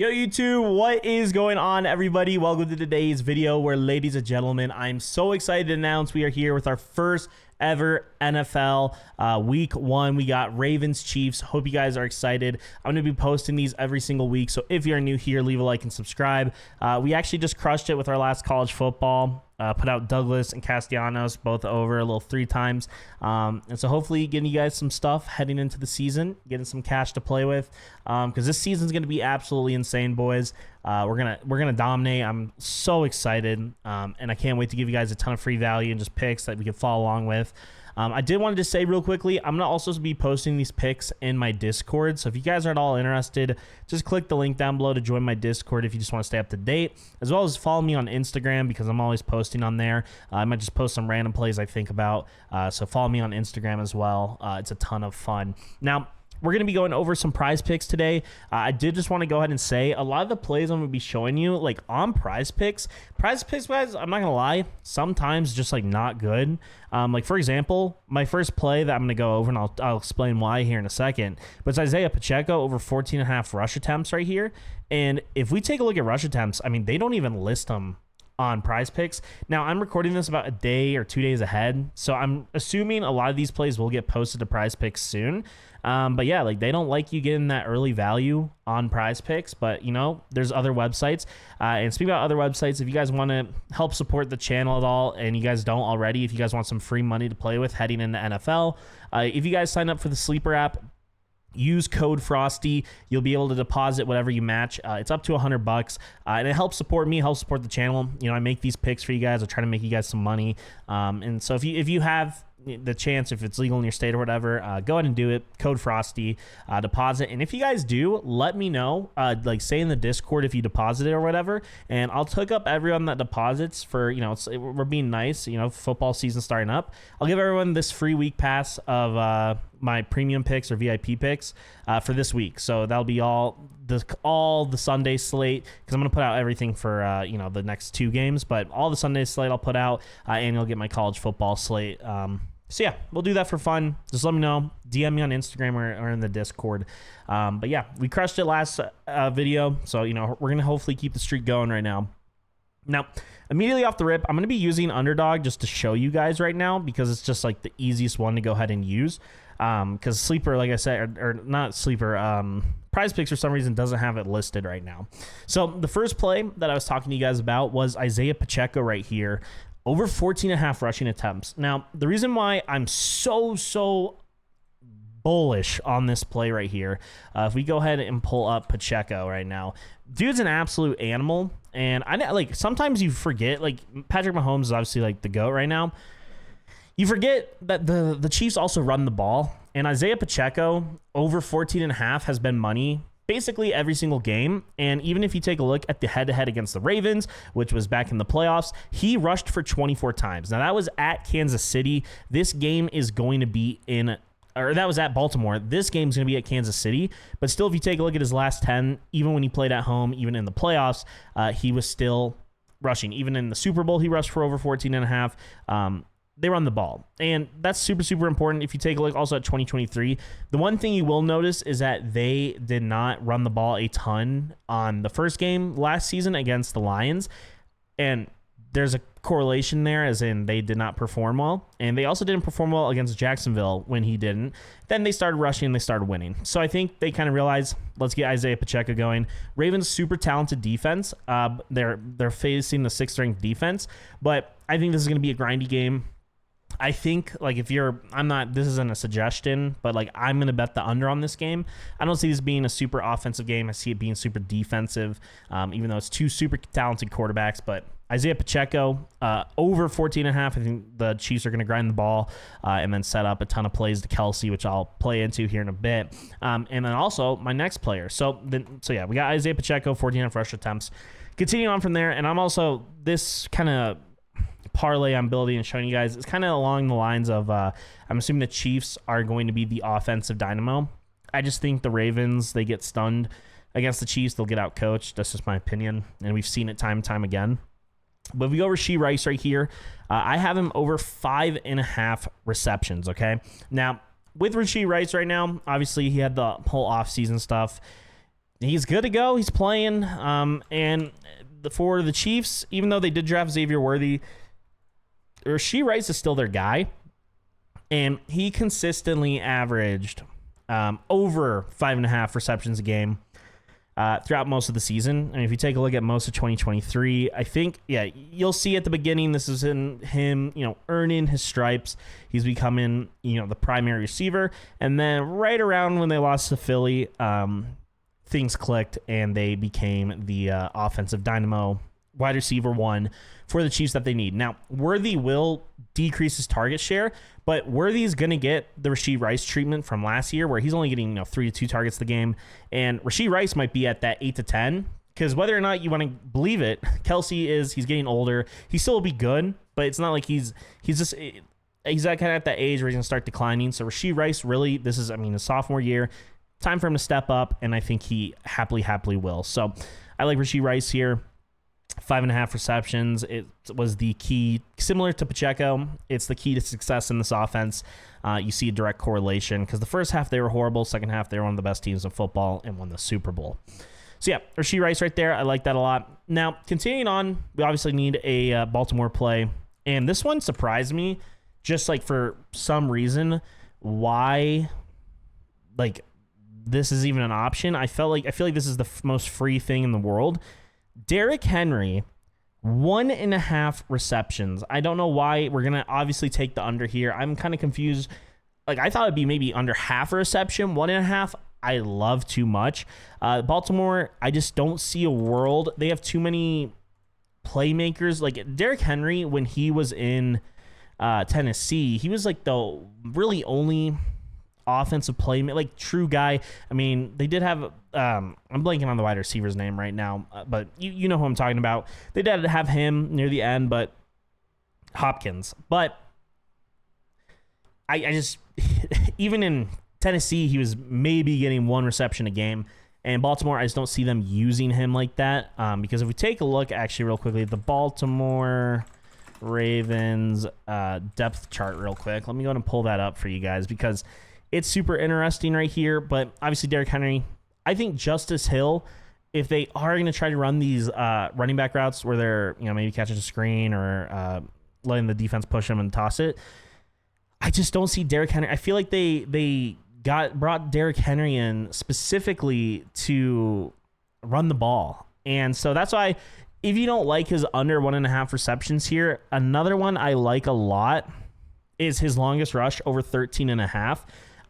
Yo YouTube, what is going on everybody? Welcome to today's video where, ladies and gentlemen, I'm so excited to announce we are here with our first ever NFL week 1. We got Ravens Chiefs. Hope you guys are excited. I'm going to be posting these every single week, so if you're new here, leave a like and subscribe. We actually just crushed it with our last college football. Put out Douglas and Castellanos both over a little 3 times. And so hopefully getting you guys some stuff heading into the season, getting some cash to play with, because this season's going to be absolutely insane, boys. We're gonna dominate. I'm so excited, and I can't wait to give you guys a ton of free value and just picks that we can follow along with. I did want to just say real quickly, I'm going to also be posting these picks in my Discord. So if you guys are at all interested, just click the link down below to join my Discord if you just want to stay up to date, as well as follow me on Instagram because I'm always posting on there. I might just post some random plays I think about. So follow me on Instagram as well. It's a ton of fun. Now, we're going to be going over some prize picks today. I did just want to go ahead and say a lot of the plays I'm going to be showing you, like on prize picks, guys, I'm not going to lie, sometimes just like not good. Like for example, my first play that I'm going to go over, and I'll explain why here in a second, but it's Isaiah Pacheco over 14.5 rush attempts right here. And if we take a look at rush attempts, I mean, they don't even list them on prize picks. Now I'm recording this about a day or 2 days ahead, so I'm assuming a lot of these plays will get posted to prize picks soon. But yeah, like they don't like you getting that early value on prize picks, but you know, there's other websites. And speaking about other websites, if you guys want to help support the channel at all, and you guys don't already, if you guys want some free money to play with heading into NFL, if you guys sign up for the Sleeper app, use code Frosty. You'll be able to deposit whatever you match. It's up to $100, and it helps support me, helps support the channel. You know, I make these picks for you guys. I try to make you guys some money. And so if you have the chance, if it's legal in your state or whatever, go ahead and do it. Code Frosty, deposit. And if you guys do, let me know. Like say in the Discord if you deposit it or whatever, and I'll hook up everyone that deposits for, you know, we're being nice. You know, football season starting up. I'll give everyone this free week pass of my premium picks or VIP picks for this week. So that'll be all the Sunday slate, because I'm going to put out everything for you know, the next 2 games, but all the Sunday slate I'll put out, and you'll get my college football slate. So yeah, we'll do that for fun. Just let me know. DM me on Instagram or in the Discord. But yeah, we crushed it last video, so you know, we're going to hopefully keep the streak going right now. Now, immediately off the rip, I'm going to be using Underdog just to show you guys right now, because it's just like the easiest one to go ahead and use. Because Sleeper, like I said, or not Sleeper, Prize Picks for some reason doesn't have it listed right now. So the first play that I was talking to you guys about was Isaiah Pacheco right here, over 14.5 rushing attempts. Now, the reason why I'm so bullish on this play right here, if we go ahead and pull up Pacheco right now, dude's an absolute animal. And I like, sometimes you forget, like Patrick Mahomes is obviously like the GOAT right now. You forget that the Chiefs also run the ball, and Isaiah Pacheco over 14.5 has been money basically every single game. And even if you take a look at the head-to-head against the Ravens, which was back in the playoffs, he rushed for 24 times. Now that was at Kansas City. This game is going to be or that was at Baltimore. This game's going to be at Kansas City. But still, if you take a look at his last 10, even when he played at home, even in the playoffs, he was still rushing. Even in the Super Bowl, he rushed for over 14.5. They run the ball, and that's super important. If you take a look also at 2023, the one thing you will notice is that they did not run the ball a ton on the first game last season against the Lions, and there's a correlation there, as in they did not perform well, and they also didn't perform well against Jacksonville when he didn't. Then they started rushing and they started winning. So I think they kind of realized, let's get Isaiah Pacheco going. Ravens super talented defense. They're facing the 6th ranked defense, but I think this is going to be a grindy game. I think, like, if you're, this isn't a suggestion, but like I'm going to bet the under on this game. I don't see this being a super offensive game. I see it being super defensive, even though it's 2 super talented quarterbacks. But Isaiah Pacheco, over 14.5. I think the Chiefs are going to grind the ball and then set up a ton of plays to Kelsey, which I'll play into here in a bit. And then also my next player. So yeah, we got Isaiah Pacheco, 14.5 rush attempts. Continuing on from there, and I'm also, this kind of parlay I'm building and showing you guys, it's kind of along the lines of I'm assuming the Chiefs are going to be the offensive dynamo. I just think the Ravens, they get stunned against the Chiefs, they'll get out coached. That's just my opinion, and we've seen it time and time again. But if we go Rashee Rice right here, I have him over 5.5 receptions. Okay, now with Rashee Rice right now, obviously he had the whole offseason stuff. he's good to go. He's playing. And for the Chiefs, even though they did draft Xavier Worthy, Rashee Rice is still their guy. And he consistently averaged over 5.5 receptions a game throughout most of the season. And if you take a look at most of 2023, I think, you'll see at the beginning, this is in him, earning his stripes. He's becoming, the primary receiver. And then right around when they lost to Philly, things clicked and they became the offensive dynamo wide receiver one for the Chiefs that they need. Now, Worthy will decrease his target share, but Worthy is going to get the Rashee Rice treatment from last year where he's only getting 3 to 2 targets the game. And Rashee Rice might be at that 8 to 10 because whether or not you want to believe it, he's getting older. He still will be good, but it's not like he's kind of at that age where he's going to start declining. So Rashee Rice, really, this is, his sophomore year. Time for him to step up, and I think he happily will. So I like Rashee Rice here. 5.5 receptions. It was the key, similar to Pacheco. It's the key to success in this offense. You see a direct correlation because the first half they were horrible. Second half they were one of the best teams in football and won the Super Bowl. So Rashee Rice right there. I like that a lot. Now, continuing on, we obviously need a Baltimore play. And this one surprised me just like for some reason why this is even an option. I feel like this is the most free thing in the world. Derrick Henry, 1.5 receptions. I don't know why. We're going to obviously take the under here. I'm kind of confused. I thought it'd be maybe under half a reception. 1.5, I love too much. Baltimore, I just don't see a world. They have too many playmakers. Like Derrick Henry, when he was in Tennessee, he was like the really only offensive playmaker, true guy. They did have I'm blanking on the wide receiver's name right now, but you know who I'm talking about. They did have him near the end, but Hopkins. But I just even in Tennessee, he was maybe getting 1 reception a game. And Baltimore, I just don't see them using him like that. Because if we take a look actually real quickly at the Baltimore Ravens depth chart real quick, let me go ahead and pull that up for you guys because it's super interesting right here. But obviously Derrick Henry, I think Justice Hill, if they are going to try to run these running back routes where they're maybe catching a screen or letting the defense push them and toss it, I just don't see Derrick Henry. I feel like they brought Derrick Henry in specifically to run the ball. And so that's why if you don't like his under 1.5 receptions here, another one I like a lot is his longest rush over 13.5.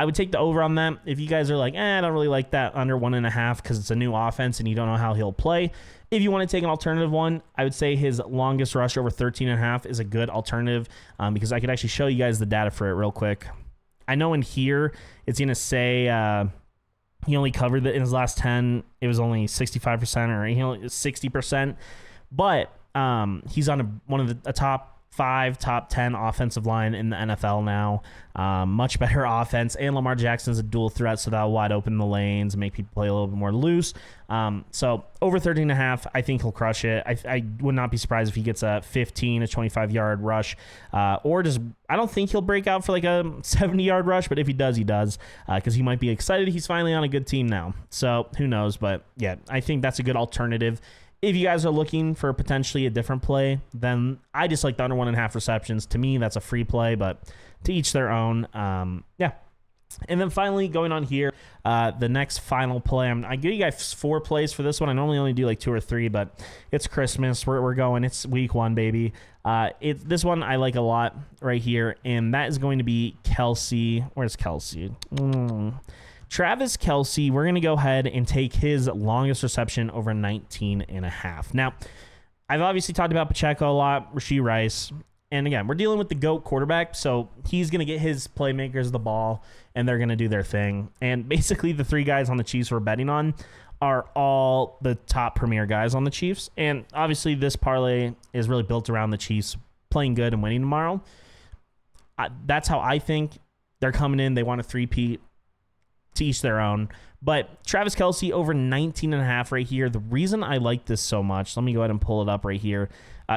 I would take the over on that. If you guys are like, I don't really like that under 1.5 because it's a new offense and you don't know how he'll play. If you want to take an alternative one, I would say his longest rush over 13.5 is a good alternative because I could actually show you guys the data for it real quick. I know in here it's going to say he only covered it in his last 10. It was only 65% or 60%. But he's on one of the top 5, top 10 offensive line in the NFL now. Much better offense. And Lamar Jackson's a dual threat, so that'll wide open the lanes and make people play a little bit more loose. So over 13.5, I think he'll crush it. I would not be surprised if he gets a 15 to 25-yard rush. I don't think he'll break out for like a 70-yard rush, but if he does, he does. Because he might be excited. He's finally on a good team now. So who knows? But yeah, I think that's a good alternative. If you guys are looking for potentially a different play, then I just like the under 1.5 receptions. To me, that's a free play, but to each their own. Yeah. And then finally, going on here, the next final play. I give you guys 4 plays for this one. I normally only do like 2 or 3, but it's Christmas. We're going. It's week 1, baby. This one I like a lot right here, and that is going to be Kelsey. Where's Kelsey? Travis Kelce, we're going to go ahead and take his longest reception over 19.5. Now, I've obviously talked about Pacheco a lot, Rashee Rice. And again, we're dealing with the GOAT quarterback, so he's going to get his playmakers the ball, and they're going to do their thing. And basically, the 3 guys on the Chiefs we're betting on are all the top premier guys on the Chiefs. And obviously, this parlay is really built around the Chiefs playing good and winning tomorrow. That's how I think they're coming in. They want a three-peat. To each their own. But Travis Kelce over 19.5 right here. The reason I like this so much, let me go ahead and pull it up right here.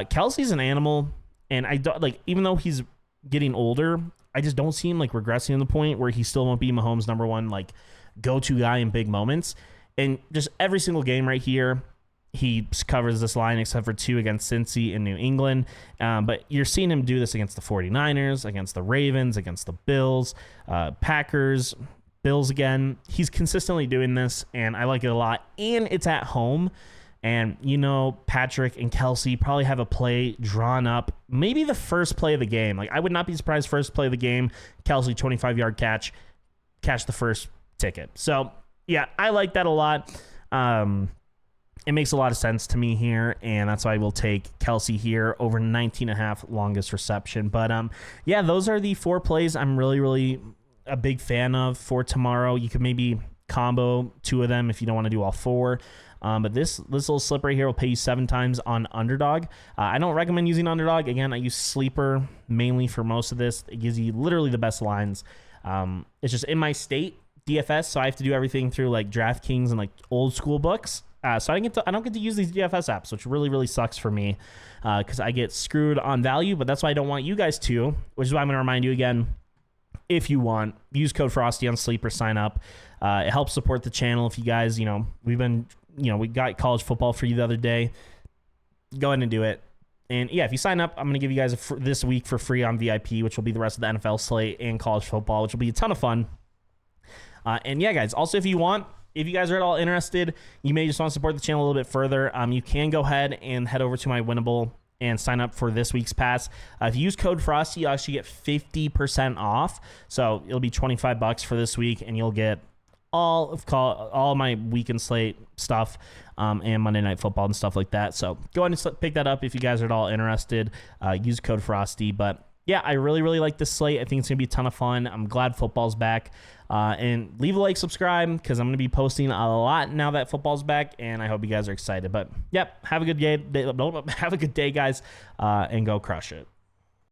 Kelsey's an animal, and I don't even though he's getting older, I just don't see him regressing to the point where he still won't be Mahomes' number 1 go-to guy in big moments. And just every single game right here, he covers this line except for 2 against Cincy in New England. But you're seeing him do this against the 49ers, against the Ravens, against the Bills, Packers, Bills again. He's consistently doing this, and I like it a lot. And it's at home. And, you know, Patrick and Kelsey probably have a play drawn up. Maybe the first play of the game. Like, I would not be surprised first play of the game. Kelsey, 25-yard catch the first ticket. So, yeah, I like that a lot. It makes a lot of sense to me here, and that's why we'll take Kelsey here over 19.5 longest reception. But, yeah, those are the 4 plays I'm really, really a big fan of for tomorrow. You could maybe combo 2 of them if you don't want to do all 4. But this little slip right here will pay you 7 times on Underdog. I don't recommend using Underdog. Again, I use Sleeper mainly for most of this. It gives you literally the best lines. It's just in my state, DFS, so I have to do everything through like DraftKings and like old school books. So I don't get to use these DFS apps, which really, really sucks for me because I get screwed on value. But that's why I don't want you guys to, which is why I'm going to remind you again, if you want, use code Frosty on Sleeper, sign up. It helps support the channel. If you guys, we got college football for you the other day. Go ahead and do it. And yeah, if you sign up, I'm going to give you guys this week for free on VIP, which will be the rest of the NFL slate and college football, which will be a ton of fun. And yeah, guys, also if you guys are at all interested, you may just want to support the channel a little bit further. You can go ahead and head over to my Winnable and sign up for this week's pass. If you use code Frosty, you'll actually get 50% off. So it'll be $25 for this week, and you'll get all my weekend slate stuff and Monday Night Football and stuff like that. So go ahead and pick that up if you guys are at all interested. Use code Frosty. But yeah, I really, really like this slate. I think it's going to be a ton of fun. I'm glad football's back. And leave a like, subscribe, because I'm going to be posting a lot now that football's back, and I hope you guys are excited. But, yep, have a good day, guys, and go crush it.